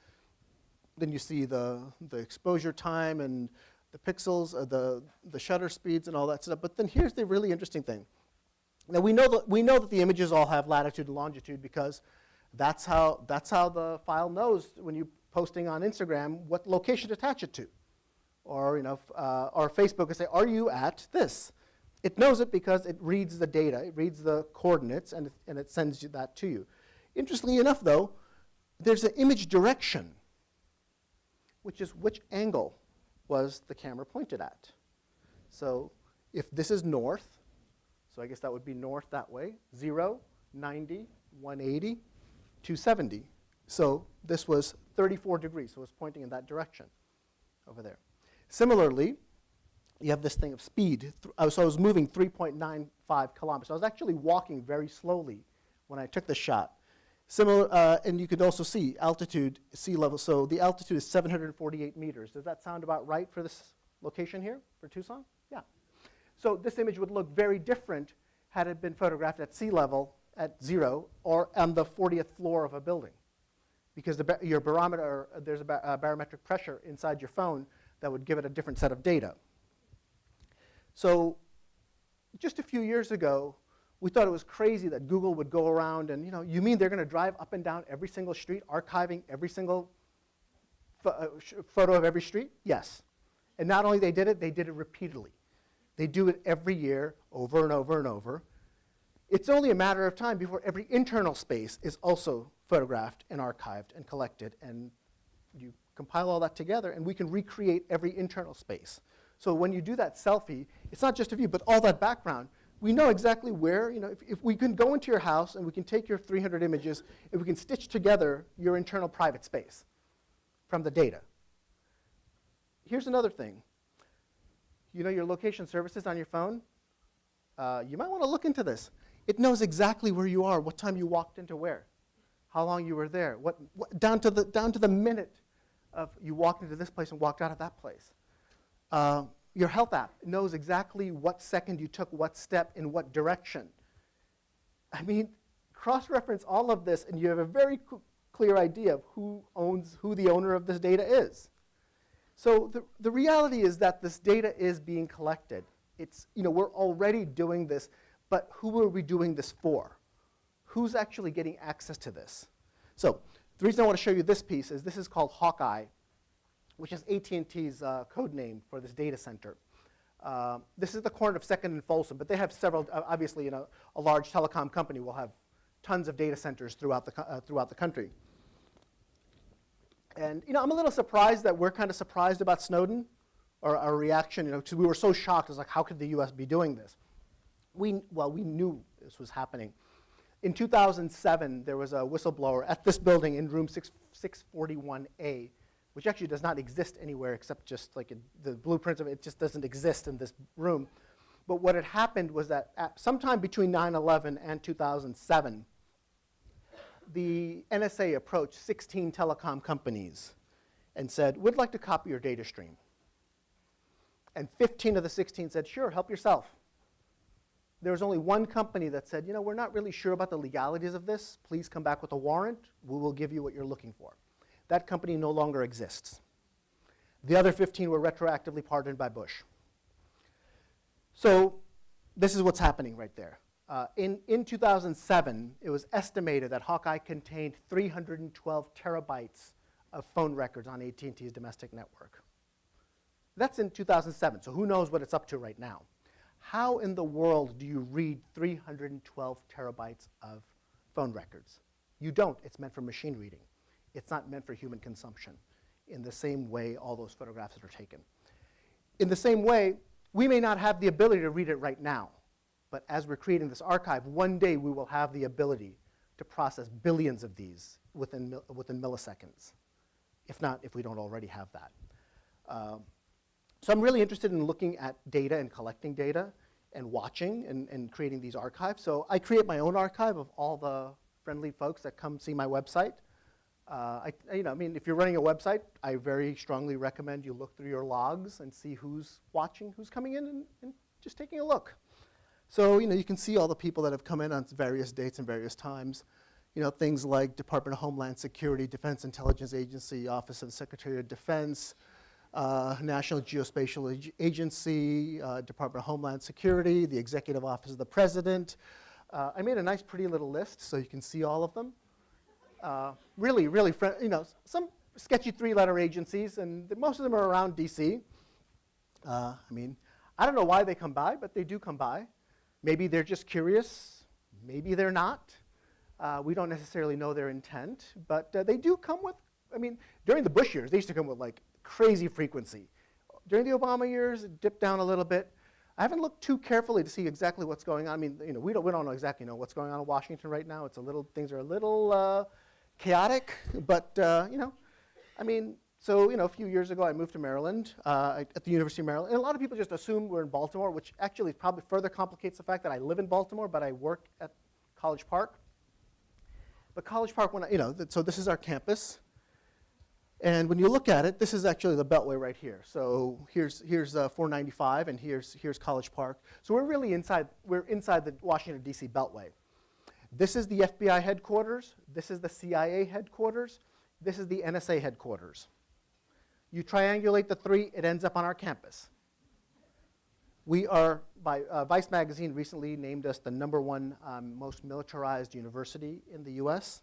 Then you see the exposure time and the pixels, the shutter speeds and all that stuff. But then here's the really interesting thing. Now we know that the images all have latitude and longitude because that's how the file knows when you're posting on Instagram what location to attach it to. Or or Facebook will say, are you at this? It knows it because it reads the data, it reads the coordinates, and it sends that to you. Interestingly enough, though, there's an image direction, which is which angle was the camera pointed at. So if this is north, so I guess that would be north that way, 0, 90, 180, 270. So this was 34 degrees, so it was pointing in that direction over there. Similarly, you have this thing of speed. So I was moving 3.95 kilometers. I was actually walking very slowly when I took the shot. And you could also see altitude, sea level. So the altitude is 748 meters. Does that sound about right for this location here, for Tucson? Yeah. So this image would look very different had it been photographed at sea level at 0 or on the 40th floor of a building. Because your barometer, there's a barometric pressure inside your phone that would give it a different set of data. So just a few years ago, we thought it was crazy that Google would go around and, you mean they're going to drive up and down every single street, archiving every single photo of every street? Yes. And not only they did it repeatedly. They do it every year, over and over and over. It's only a matter of time before every internal space is also photographed and archived and collected. And you compile all that together, and we can recreate every internal space. So when you do that selfie, it's not just of you, but all that background. We know exactly where, if we can go into your house and we can take your 300 images and we can stitch together your internal private space from the data. Here's another thing. Your location services on your phone? You might want to look into this. It knows exactly where you are, what time you walked into where, how long you were there, down to the minute of you walked into this place and walked out of that place. Your health app knows exactly what second you took what step in what direction. I mean, cross-reference all of this, and you have a very clear idea of who the owner of this data is. So the reality is that this data is being collected. It's, we're already doing this, but who are we doing this for? Who's actually getting access to this? So the reason I want to show you this piece is this is called Hawkeye, which is AT&T's code name for this data center. This is the corner of 2nd and Folsom, but they have several, obviously, a large telecom company will have tons of data centers throughout the country. And I'm a little surprised that we're kind of surprised about Snowden, or our reaction. Because we were so shocked. It's like, how could the U.S. be doing this? We knew this was happening. In 2007, there was a whistleblower at this building in room 641A, which actually does not exist anywhere except just like the blueprints of it. It just doesn't exist in this room. But what had happened was that sometime between 9/11 and 2007, the NSA approached 16 telecom companies and said, we'd like to copy your data stream. And 15 of the 16 said, sure, help yourself. There was only one company that said, we're not really sure about the legalities of this. Please come back with a warrant. We will give you what you're looking for. That company no longer exists. The other 15 were retroactively pardoned by Bush. So this is what's happening right there. In 2007, it was estimated that Hawkeye contained 312 terabytes of phone records on AT&T's domestic network. That's in 2007, so who knows what it's up to right now. How in the world do you read 312 terabytes of phone records? You don't. It's meant for machine reading. It's not meant for human consumption in the same way all those photographs that are taken. In the same way, we may not have the ability to read it right now, but as we're creating this archive, one day we will have the ability to process billions of these within milliseconds, if we don't already have that. So I'm really interested in looking at data and collecting data and watching and creating these archives. So I create my own archive of all the friendly folks that come see my website. I mean, if you're running a website, I very strongly recommend you look through your logs and see who's watching, who's coming in, and just taking a look. So, you can see all the people that have come in on various dates and various times. Things like Department of Homeland Security, Defense Intelligence Agency, Office of the Secretary of Defense, National Geospatial Agency, Department of Homeland Security, the Executive Office of the President. I made a nice, pretty little list so you can see all of them. Really, some sketchy 3-letter agencies, and most of them are around DC. I mean, I don't know why they come by, but they do come by. Maybe they're just curious. Maybe they're not. We don't necessarily know their intent, but they do come with, I mean, during the Bush years, they used to come with like crazy frequency. During the Obama years, it dipped down a little bit. I haven't looked too carefully to see exactly what's going on. I mean, we don't know exactly what's going on in Washington right now. Things are a little chaotic, but I mean, so a few years ago I moved to Maryland at the University of Maryland, and a lot of people just assume we're in Baltimore, which actually probably further complicates the fact that I live in Baltimore, but I work at College Park. But College Park, so this is our campus. And when you look at it, this is actually the Beltway right here. So here's 495, and here's College Park. So we're really inside the Washington, D.C. Beltway. This is the FBI headquarters. This is the CIA headquarters. This is the NSA headquarters. You triangulate the three, it ends up on our campus. We are, Vice Magazine recently named us the #1 most militarized university in the US.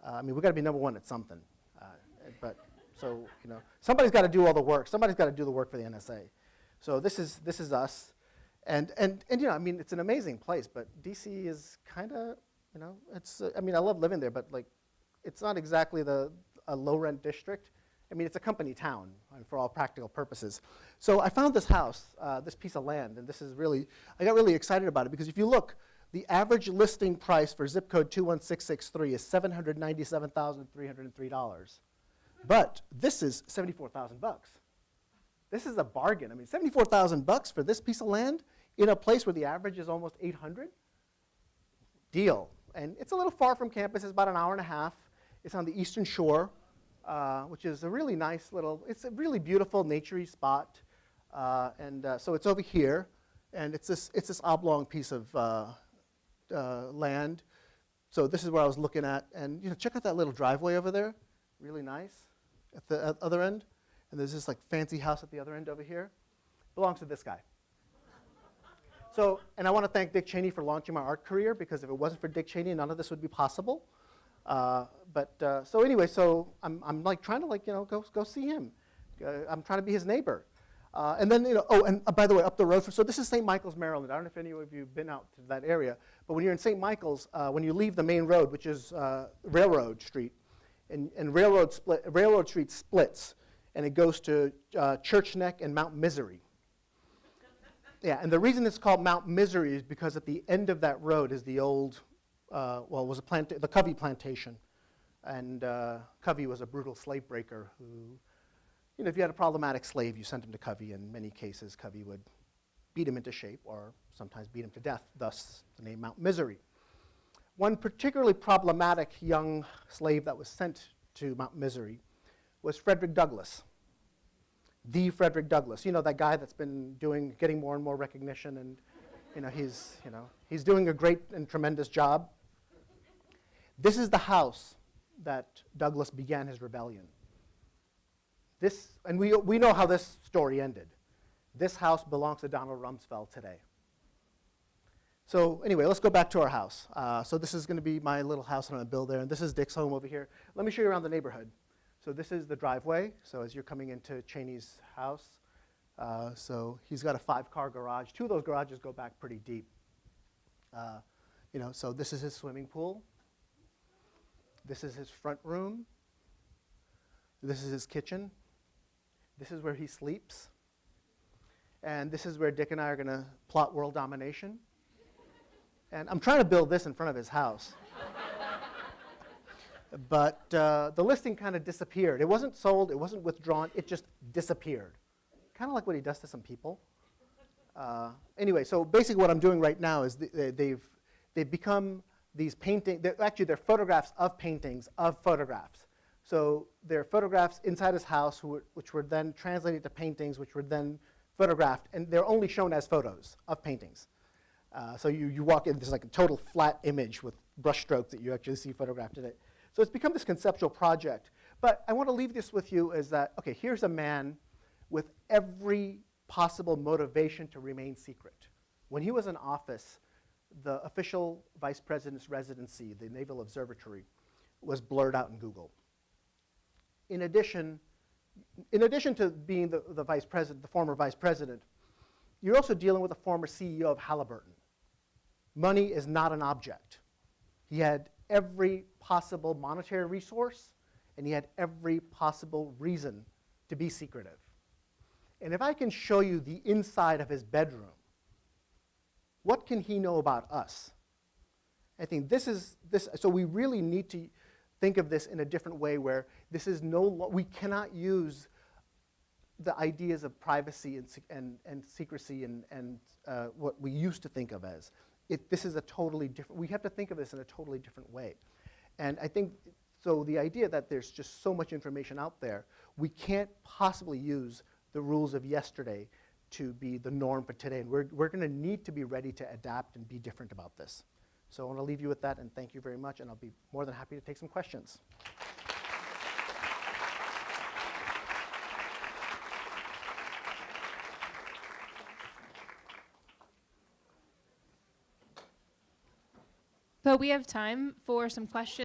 I mean, we've got to be #1 at something. But so, somebody's got to do all the work. Somebody's got to do the work for the NSA. So this is us. And I mean, it's an amazing place, but DC is kind of, it's, I mean, I love living there, but like, it's not exactly a low-rent district. I mean, it's a company town for all practical purposes. So I found this house, this piece of land, and this is really, I got really excited about it because if you look, the average listing price for zip code 21663 is $797,303. But this is $74,000 bucks. This is a bargain. I mean, $74,000 bucks for this piece of land in a place where the average is almost 800. Deal. And it's a little far from campus. It's about an hour and a half. It's on the Eastern Shore, which is a really nice it's a really beautiful, naturey spot. So it's over here, and it's this oblong piece of land. So this is where I was looking at, and check out that little driveway over there. Really nice at the other end. And there's this like fancy house at the other end over here. Belongs to this guy. So, and I want to thank Dick Cheney for launching my art career, because if it wasn't for Dick Cheney, none of this would be possible. So anyway, so I'm like trying to go see him. I'm trying to be his neighbor. And then, and by the way, up the road, so this is St. Michael's, Maryland. I don't know if any of you have been out to that area, but when you're in St. Michael's, when you leave the main road, which is Railroad Street, and Railroad Street splits, and it goes to Church Neck and Mount Misery. Yeah, and the reason it's called Mount Misery is because at the end of that road is the old, it was the Covey plantation. And Covey was a brutal slave breaker who, if you had a problematic slave, you sent him to Covey. In many cases, Covey would beat him into shape or sometimes beat him to death, thus the name Mount Misery. One particularly problematic young slave that was sent to Mount Misery was Frederick Douglass. The Frederick Douglass, that guy that's been getting more and more recognition, and he's doing a great and tremendous job. This is the house that Douglass began his rebellion. And we know how this story ended. This house belongs to Donald Rumsfeld today. So anyway, let's go back to our house. So this is going to be my little house that I'm going to build there, and this is Dick's home over here. Let me show you around the neighborhood. So this is the driveway. So as you're coming into Cheney's house, so he's got a 5-car garage. 2 of those garages go back pretty deep. So this is his swimming pool. This is his front room. This is his kitchen. This is where he sleeps. And this is where Dick and I are going to plot world domination. And I'm trying to build this in front of his house. But the listing kind of disappeared. It wasn't sold, it wasn't withdrawn, it just disappeared. Kind of like what he does to some people. Anyway, so basically what I'm doing right now is they've become these paintings, actually they're photographs of paintings of photographs. So they're photographs inside his house which were then translated to paintings, which were then photographed, and they're only shown as photos of paintings. So you walk in, there's like a total flat image with brush strokes that you actually see photographed in it. So it's become this conceptual project. But I want to leave this with you is that, okay, here's a man with every possible motivation to remain secret. When he was in office, the official vice president's residency, the Naval Observatory, was blurred out in Google. In addition to being the vice president, the former vice president, you're also dealing with a former CEO of Halliburton. Money is not an object. He had every possible monetary resource, and he had every possible reason to be secretive. And if I can show you the inside of his bedroom, what can he know about us? I think so we really need to think of this in a different way where this is we cannot use the ideas of privacy and secrecy and what we used to think of as. This is a totally different, we have to think of this in a totally different way. And I think, so the idea that there's just so much information out there, we can't possibly use the rules of yesterday to be the norm for today. And we're going to need to be ready to adapt and be different about this. So I want to leave you with that, and thank you very much, and I'll be more than happy to take some questions. So we have time for some questions.